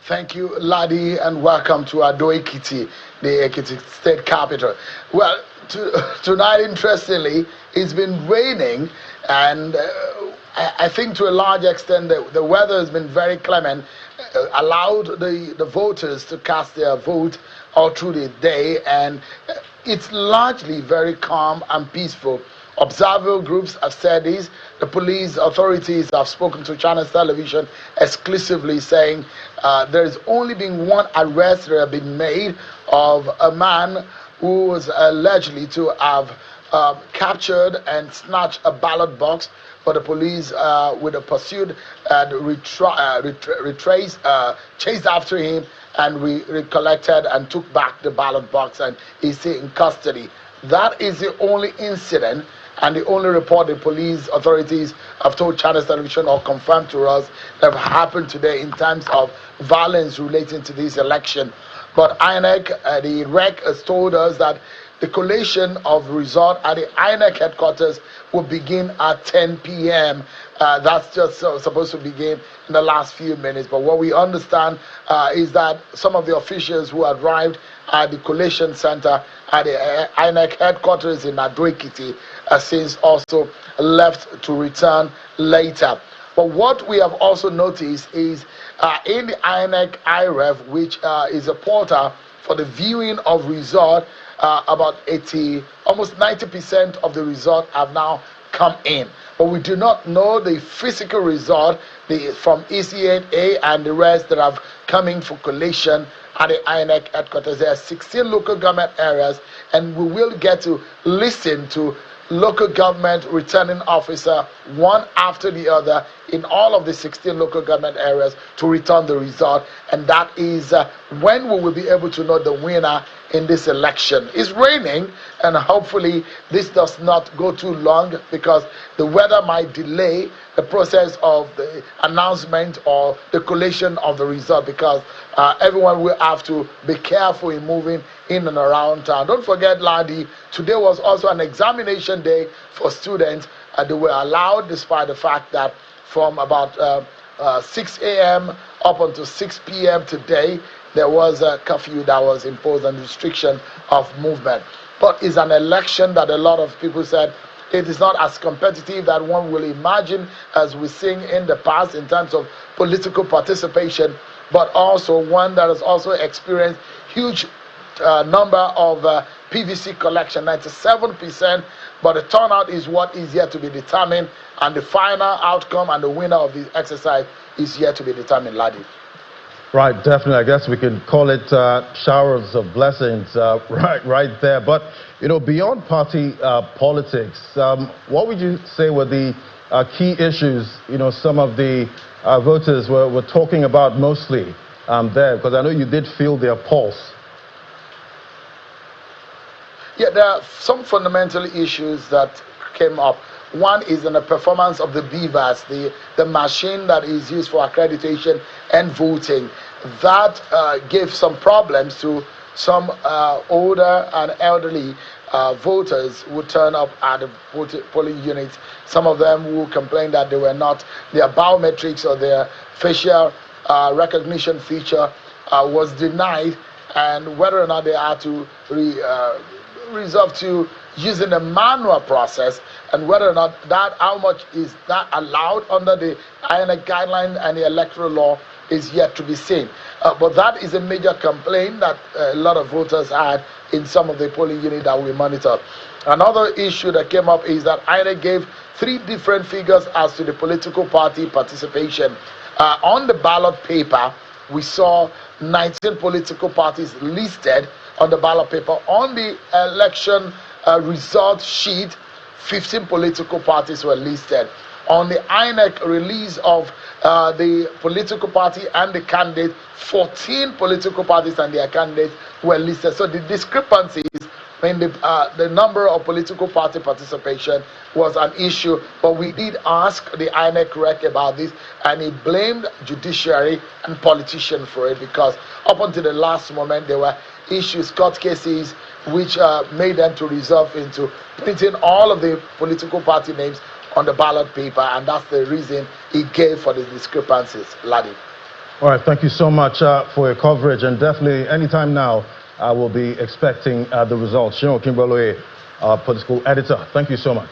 Thank you, Ladi, and welcome to Ekiti, the Ekiti state capital. Well, tonight, interestingly, it's been raining, and I think to a large extent the weather has been very clement, allowed the voters to cast their vote all through the day, and it's largely very calm and peaceful. Observer groups have said this. The police authorities have spoken to Channels Television exclusively, saying there's only been one arrest that has been made of a man who was allegedly to have captured and snatched a ballot box. But the police, with a pursuit, chased after him and recollected and took back the ballot box, and he's in custody. That is the only incident and the only report the police authorities have told Channels Television or confirmed to us that have happened today in terms of violence relating to this election. But INEC, the REC, has told us that the collation of result at the INEC headquarters will begin at 10 p.m. That's just supposed to begin in the last few minutes. But what we understand is that some of the officials who arrived at the collation center at the INEC headquarters in Ekiti since also left to return later. But what we have also noticed is in the INEC IREF, which is a portal for the viewing of result, about 80, almost 90% of the result have now come in. But we do not know the physical result from EC8A and the rest that have come in for collation at the INEC headquarters. There are 16 local government areas, and we will get to listen to local government returning officer one after the other in all of the 16 local government areas to return the result, and that is when we will be able to know the winner in this election. It's raining, and hopefully this does not go too long, because the weather might delay the process of the announcement or the collation of the result, because everyone will have to be careful in moving in and around town. Don't forget, Ladi, today was also an examination day for students. They were allowed, despite the fact that from about 6 a.m. up until 6 p.m. today, there was a curfew that was imposed and restriction of movement. But it's an election that a lot of people said it is not as competitive that one will imagine as we've seen in the past in terms of political participation, but also one that has also experienced huge number of PVC collection, 97%, but the turnout is what is yet to be determined, and the final outcome and the winner of the exercise is yet to be determined, Ladi. Right, definitely. I guess we can call it showers of blessings right there. But, you know, beyond party politics, what would you say were the key issues, you know, some of the voters were talking about mostly there? Because I know you did feel their pulse. Yeah, there are some fundamental issues that came up. One is in the performance of the beavers, the machine that is used for accreditation and voting. That gave some problems to some older and elderly voters who turn up at the polling units. Some of them who complained that they were not, their biometrics or their facial recognition feature was denied, and whether or not they had to resort to using a manual process, and whether or not that, how much is that allowed under the INEC guideline and the electoral law is yet to be seen. But that is a major complaint that a lot of voters had in some of the polling units that we monitor. Another issue that came up is that INEC gave 3 different figures as to the political party participation. On the ballot paper, we saw 19 political parties listed on the ballot paper. On the election result sheet, 15 political parties were listed. On the INEC release of the political party and the candidate, 14 political parties and their candidates were listed. So the discrepancies in the number of political party participation was an issue, but we did ask the INEC REC about this, and he blamed judiciary and politicians for it, because up until the last moment there were issues, court cases, which made them to resolve into printing all of the political party names on the ballot paper, and that's the reason he gave for the discrepancies, Ladi. All right, thank you so much for your coverage, and definitely anytime now, I will be expecting the results. Shino Kimberloye, political editor, thank you so much.